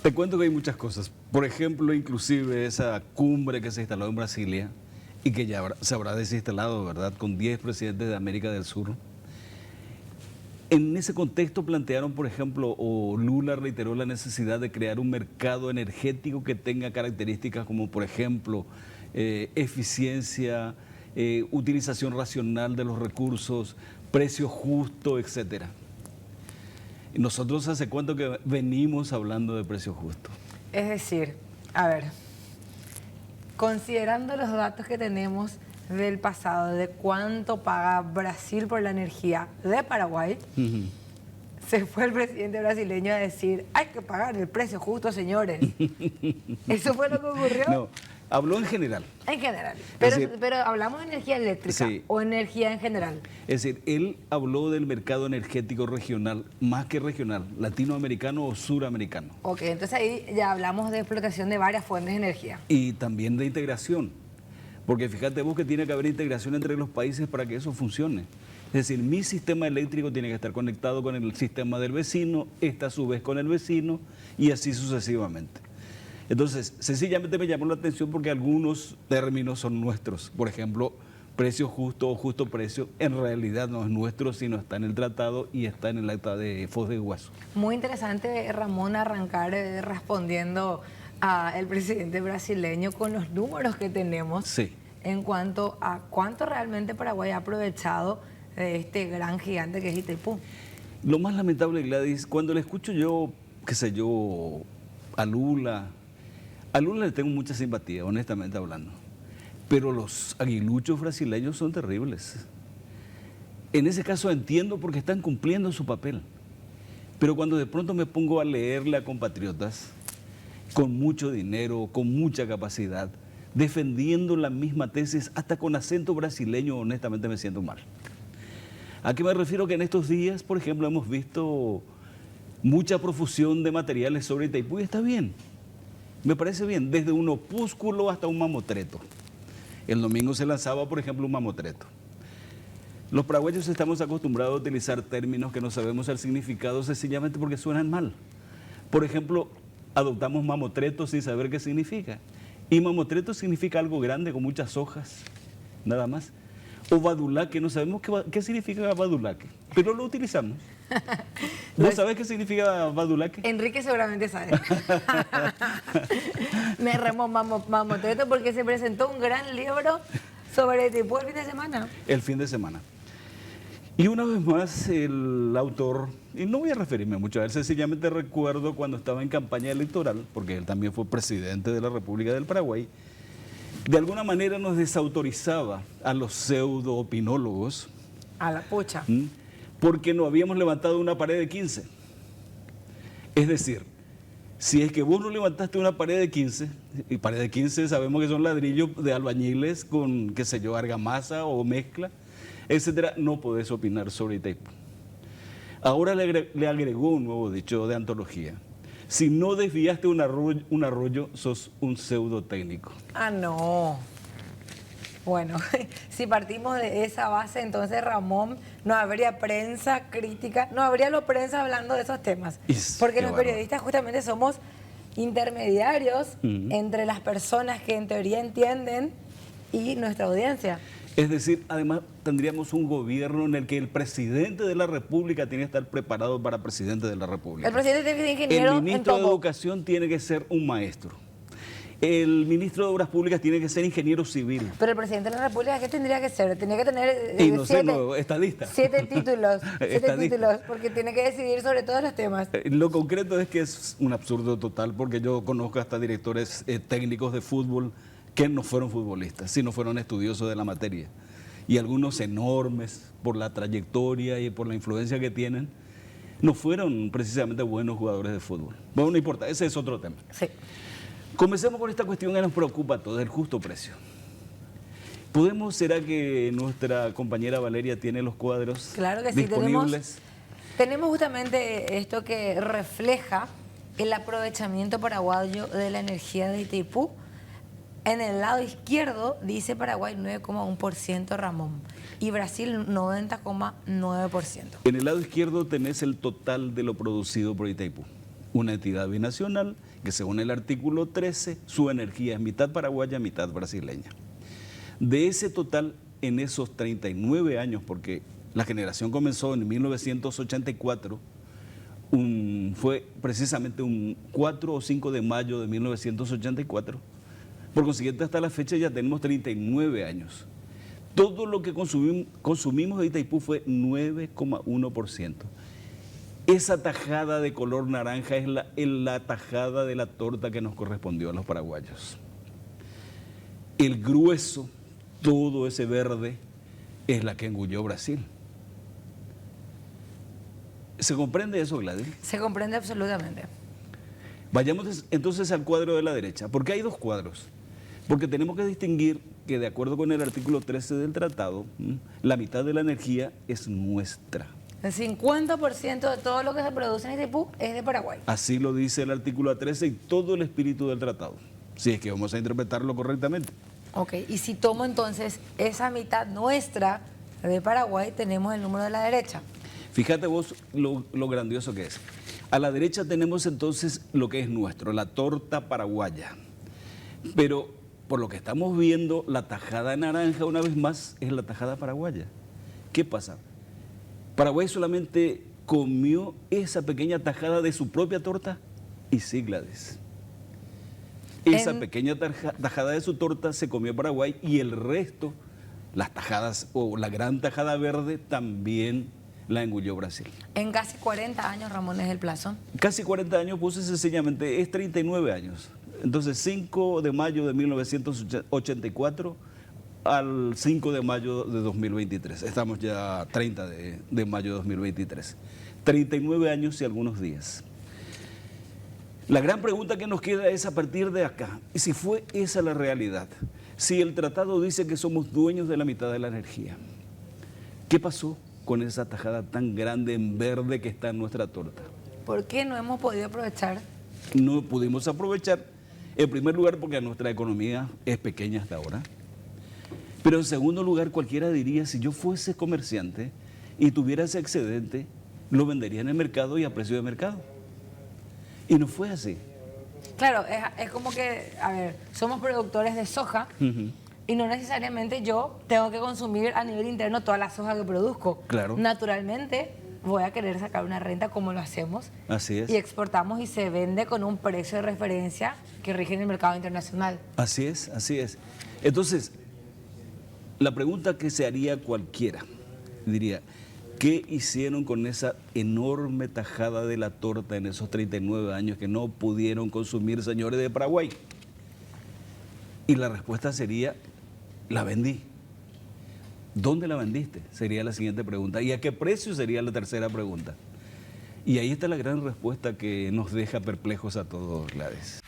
Te cuento que hay muchas cosas. Por ejemplo, inclusive esa cumbre que se instaló en Brasilia y que ya se habrá desinstalado, ¿verdad?, con 10 presidentes de América del Sur. En ese contexto plantearon, por ejemplo, o Lula reiteró la necesidad de crear un mercado energético que tenga características como, por ejemplo, eficiencia, utilización racional de los recursos, precio justo, etcétera. Nosotros hace cuánto que venimos hablando de precio justo. Es decir, a ver, considerando los datos que tenemos del pasado, de cuánto paga Brasil por la energía de Paraguay, se fue el presidente brasileño a decir, hay que pagar el precio justo, señores. ¿Eso fue lo que ocurrió? No, habló en general. En general. Decir, Pero hablamos de energía eléctrica, sí, o energía en general. Es decir, él habló del mercado energético regional, más que regional, latinoamericano o suramericano. Ok, entonces ahí ya hablamos de explotación de varias fuentes de energía. Y también de integración. Porque fíjate vos que tiene que haber integración entre los países para que eso funcione. Es decir, mi sistema eléctrico tiene que estar conectado con el sistema del vecino, esta a su vez con el vecino y así sucesivamente. Entonces, sencillamente me llamó la atención porque algunos términos son nuestros. Por ejemplo, precio justo o justo precio, en realidad no es nuestro, sino está en el tratado y está en el acta de Foz de Iguazú. Muy interesante, Ramón, arrancar respondiendo al presidente brasileño con los números que tenemos, sí, en cuanto a cuánto realmente Paraguay ha aprovechado de este gran gigante que es Itaipú. Lo más lamentable, Gladys, cuando le escucho yo, qué sé yo, a Lula le tengo mucha simpatía, honestamente hablando, pero los aguiluchos brasileños son terribles. En ese caso entiendo porque están cumpliendo su papel, pero cuando de pronto me pongo a leerle a compatriotas con mucho dinero, con mucha capacidad, defendiendo la misma tesis, hasta con acento brasileño, honestamente me siento mal. ¿A qué me refiero? Que en estos días, por ejemplo, hemos visto mucha profusión de materiales sobre Itaipú y está bien, me parece bien, desde un opúsculo hasta un mamotreto. El domingo se lanzaba, por ejemplo, un mamotreto. Los paraguayos estamos acostumbrados a utilizar términos que no sabemos el significado sencillamente porque suenan mal. Por ejemplo, adoptamos mamotreto sin saber qué significa. Y mamotreto significa algo grande con muchas hojas, nada más. O badulaque, no sabemos qué significa badulaque, pero lo utilizamos. ¿Vos sabés qué significa badulaque? Enrique seguramente sabe. Me remo mamotreto porque se presentó un gran libro sobre Itaipú el fin de semana. El fin de semana. Y una vez más, el autor, y no voy a referirme mucho a él, sencillamente recuerdo cuando estaba en campaña electoral, porque él también fue presidente de la República del Paraguay, de alguna manera nos desautorizaba a los pseudo-opinólogos. A la pucha. Porque no habíamos levantado una pared de 15. Es decir, si es que vos no levantaste una pared de 15, y pared de 15 sabemos que son ladrillos de albañiles con, qué sé yo, argamasa o mezcla, etcétera, no podés opinar sobre Itaipú. Ahora le agregó un nuevo dicho de antología. Si no desviaste un arroyo, sos un pseudo técnico. Ah, no. Bueno, si partimos de esa base, entonces, Ramón, no habría prensa crítica, no habría los prensa hablando de esos temas. Porque los periodistas justamente somos intermediarios entre las personas que en teoría entienden y nuestra audiencia. Es decir, además tendríamos un gobierno en el que el presidente de la República tiene que estar preparado para presidente de la República. El presidente tiene que ser ingeniero. El ministro de Educación tiene que ser un maestro. El ministro de Obras Públicas tiene que ser ingeniero civil. Pero el presidente de la República, ¿qué tendría que ser? Tendría que tener estadista. 7 títulos, 7 títulos, porque tiene que decidir sobre todos los temas. Lo concreto es que es un absurdo total, porque yo conozco hasta directores técnicos de fútbol que no fueron futbolistas, sino fueron estudiosos de la materia. Y algunos enormes por la trayectoria y por la influencia que tienen, no fueron precisamente buenos jugadores de fútbol. Bueno, no importa, ese es otro tema. Sí. Comencemos con esta cuestión que nos preocupa a todos, el justo precio. ¿Será que nuestra compañera Valeria tiene los cuadros disponibles? Tenemos justamente esto que refleja el aprovechamiento paraguayo de la energía de Itaipú. En el lado izquierdo dice Paraguay 9,1%, Ramón, y Brasil 90,9%. En el lado izquierdo tenés el total de lo producido por Itaipú. una entidad binacional que según el artículo 13, su energía es mitad paraguaya, mitad brasileña. De ese total, en esos 39 años, porque la generación comenzó en 1984, fue precisamente un 4 o 5 de mayo de 1984, por consiguiente hasta la fecha ya tenemos 39 años. Todo lo que consumimos de Itaipú fue 9,1%. Esa tajada de color naranja es la tajada de la torta que nos correspondió a los paraguayos. El grueso, todo ese verde, es la que engulló Brasil. ¿Se comprende eso, Gladys? Se comprende absolutamente. Vayamos entonces al cuadro de la derecha, porque hay dos cuadros. Porque tenemos que distinguir que de acuerdo con el artículo 13 del tratado, la mitad de la energía es nuestra. El 50% de todo lo que se produce en Itaipú es de Paraguay. Así lo dice el artículo 13 y todo el espíritu del tratado, si es que vamos a interpretarlo correctamente. Ok, y si tomo entonces esa mitad nuestra de Paraguay, tenemos el número de la derecha. Fíjate vos lo grandioso que es. A la derecha tenemos entonces lo que es nuestro, la torta paraguaya. Pero por lo que estamos viendo, la tajada naranja, una vez más, es la tajada paraguaya. ¿Qué pasa? Paraguay solamente comió esa pequeña tajada de su propia torta y sí, Gladys. Esa pequeña tajada de su torta se comió Paraguay y el resto, las tajadas o la gran tajada verde también la engulló Brasil. En casi 40 años, Ramón, es el plazo. Casi 40 años, puse sencillamente, es 39 años. Entonces, 5 de mayo de 1984 al 5 de mayo de 2023. Estamos ya 30 de mayo de 2023. 39 años y algunos días. La gran pregunta que nos queda es a partir de acá, y si fue esa la realidad, si el tratado dice que somos dueños de la mitad de la energía, ¿qué pasó con esa tajada tan grande en verde que está en nuestra torta? ¿Por qué no hemos podido aprovechar? No pudimos aprovechar, en primer lugar porque nuestra economía es pequeña hasta ahora, pero en segundo lugar cualquiera diría, si yo fuese comerciante y tuviera ese excedente, lo vendería en el mercado y a precio de mercado. Y no fue así. Claro, es como que, a ver, somos productores de soja y no necesariamente yo tengo que consumir a nivel interno toda la soja que produzco. Claro. Naturalmente voy a querer sacar una renta como lo hacemos. Así es. Y exportamos y se vende con un precio de referencia que rige en el mercado internacional. Así es, así es. Entonces, la pregunta que se haría cualquiera, diría, ¿qué hicieron con esa enorme tajada de la torta en esos 39 años que no pudieron consumir, señores de Paraguay? Y la respuesta sería, la vendí. ¿Dónde la vendiste? Sería la siguiente pregunta. ¿Y a qué precio? Sería la tercera pregunta. Y ahí está la gran respuesta que nos deja perplejos a todos, Gladys.